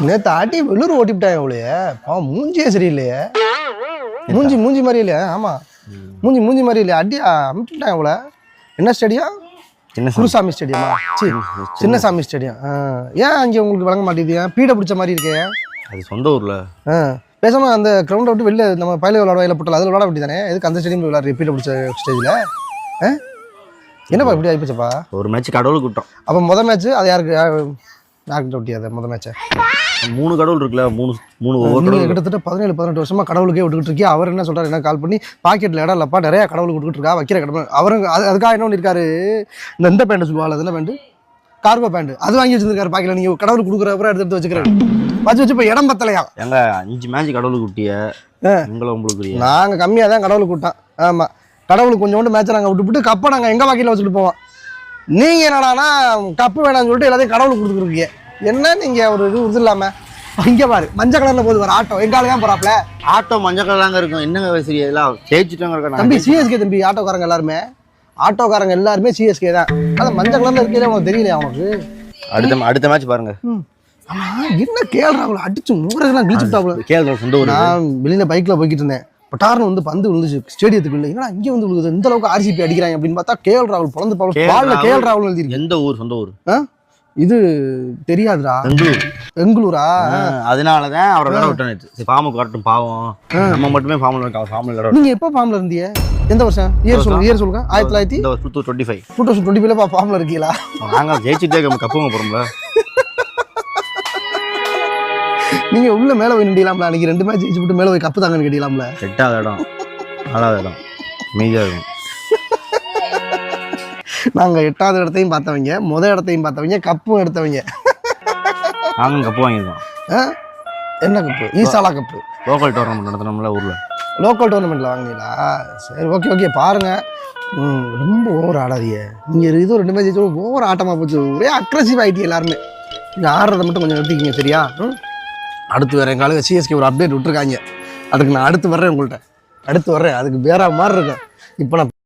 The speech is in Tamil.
நேற்று ஆட்டி வெள்ளூர் ஓட்டிவிட்டாங்க அவளையே மூஞ்சியே சரியில்லையே மூஞ்சி மாதிரி இல்லையா ஆமாம் மூஞ்சி மாதிரி இல்லையா அடி அமுச்சுட்டாங்க அவளை என்ன ஸ்டேடியம் குருசாமி ஸ்டேடியமா சின்னசாமி ஸ்டேடியம் ஏன் அங்கே உங்களுக்கு வழங்க மாட்டேங்குது பீடை பிடிச்ச மாதிரி இருக்கே அது சொந்த ஊரில் பேசாமல் அந்த கிரவுண்டை விட்டு வெளில நம்ம பயில விளாட வயலில் போட்டால் அதில் விளாட வேண்டியதானே எதுக்கு அந்த ஸ்டேடியம் விளாட்ற பீடை பிடிச்ச ஸ்டேஜில் என்னப்பா இப்படி ஆகிப்போச்சப்பா ஒரு மேட்ச் கடவுளுக்கு விட்டோம் அப்போ மொதல் மேட்ச்சு அது யார்கிட்ட விட்டியா மொதல் மேட்ச்சை 3 கடவுள் இருக்குல்ல 3 ஒவ்வொரு கிட்டத்தட்ட 17-18 வருஷமா கடவுளுக்கே விட்டுக்கிட்டு இருக்கே அவர் என்ன சொல்றாரு என்ன கால் பண்ணி பாக்கெட்ல இடம் இல்லப்பா நிறைய கடவுளுக்கு விட்டுக்கிட்டு இருக்கா வைக்கிற கடவுள் அவரும் அதுக்காக என்ன பண்ணிருக்காரு இந்த பேண்ட் சொல்லுவாள் அது என்ன பேண்ட் கார்கோ பேண்ட் அது வாங்கி வச்சிருக்காரு பாக்கெட்ல நீங்க கடவுளுக்கு கொடுக்குற அப்புறம் எடுத்து வச்சுக்கிறாரு வச்சு இப்போ இடம் பத்தலையா எங்க 5 மேட்ச் கடவுளுக்கு விட்டிய உங்களை உங்களுக்கு நாங்க கம்மியாக தான் கடவுளுக்கு விட்டோம் ஆமா கடவுளுக்கு கொஞ்சோண்டு மேட்சை நாங்கள் விட்டுவிட்டு கப்பை நாங்கள் எங்க பாக்கெட்ல வச்சுட்டு போவோம் நீங்க என்னடானா கப்பு வேணாம்னு சொல்லிட்டு எல்லாத்தையும் கடவுளுக்கு கொடுத்துருக்கீங்க என்ன நீங்க ஒரு இது இல்லாம இங்க பாரு மஞ்சள் கலர்ல போது வர ஆட்டோ எங்கால தான் போறாப்ல ஆட்டோ மஞ்சள் கலர்லாங்க இருக்கும் என்னங்க சரி எல்லாம் ஜெயிச்சுட்டாங்க தம்பி சிஎஸ்கே தம்பி ஆட்டோக்காரங்க எல்லாருமே சிஎஸ்கே தான் அதான் மஞ்சள் கலர்ல இருக்கே உனக்கு தெரியலையா உனக்கு அடுத்த மேட்ச் பாருங்க ஆமா என்ன கேள்றாங்களோ அடிச்சு மூறதெல்லாம் கிழிச்சுட்டாங்களோ கேள்ற சொந்த ஊர் நான் வெளியில பைக்ல போய்கிட்டு இருந்தேன் பட்டார்னு வந்து பந்து விழுந்துச்சு ஸ்டேடியத்துக்கு இல்லை ஏன்னா இங்கே வந்து விழுகுது இந்த அளவுக்கு ஆர்சிபி அடிக்கிறாங்க அப்படின்னு பார்த்தா கேஎல் ராகுல் பிறந்து பால்ல கேஎல் ராகுல் எழுதிருக்கு எந்த ஊர் சொந்த ஊர் இது தெரியாதுடா பெங்களூரா அதனாலதான் அவரை விளையாட விட்டானு ஃபார்முக்கு வரட்டும் பாவம் நம்ம மட்டுமே ஃபார்முல நீங்க எப்போ ஃபார்ம்ல இருந்தீங்க எந்த வருஷம் இயர் சொல்லுங்க 1925 ஃபார்ம்ல இருக்கீங்களா நாங்க ஜெயிச்சுட்டே கப்புங்க போறோம்ல நீங்க உள்ள மேல போய் நின்றாம்ல அன்னைக்கு 2 மேட்ச் ஜெயிச்சு விட்டு மேல போய் கப்பு தாங்கன்னு கேட்டீங்களாம்ல 8வது இடம் 4வது இடம் மீதியா இருக்கும் நாங்க 8வது இடத்தையும் பார்த்தவங்க முதல் இடத்தையும் பார்த்தவங்க கப்பும் எடுத்தவங்க நாங்களும் கப்பு வாங்கியிருக்கோம் என்ன கப்பு ஈசாலா கப்பு லோக்கல் டோர்னமெண்ட் நடத்தினோம்ல ஊர்ல லோக்கல் டோர்னமெண்ட்ல வாங்கினீங்களா சரி ஓகே பாருங்க ரொம்ப ஓவர் ஆடாதீங்க நீங்க இது 2 மேட்ச் ஜெயிச்சு ஓவர் ஆட்டமா போச்சு ஒரே அக்ரெசிவ் ஆகிட்டு எல்லாருமே நீங்கள் ஆடுறதை மட்டும் கொஞ்சம் நிறுத்திக்கிங்க சரியா அடுத்து வேறு எங்காலும் சிஎஸ்கே ஒரு அப்டேட் விட்டுருக்காங்க அதுக்கு நான் அடுத்து வர்றேன் உங்கள்கிட்ட அதுக்கு வேற மாதிரி இருக்கும் இப்போ நான்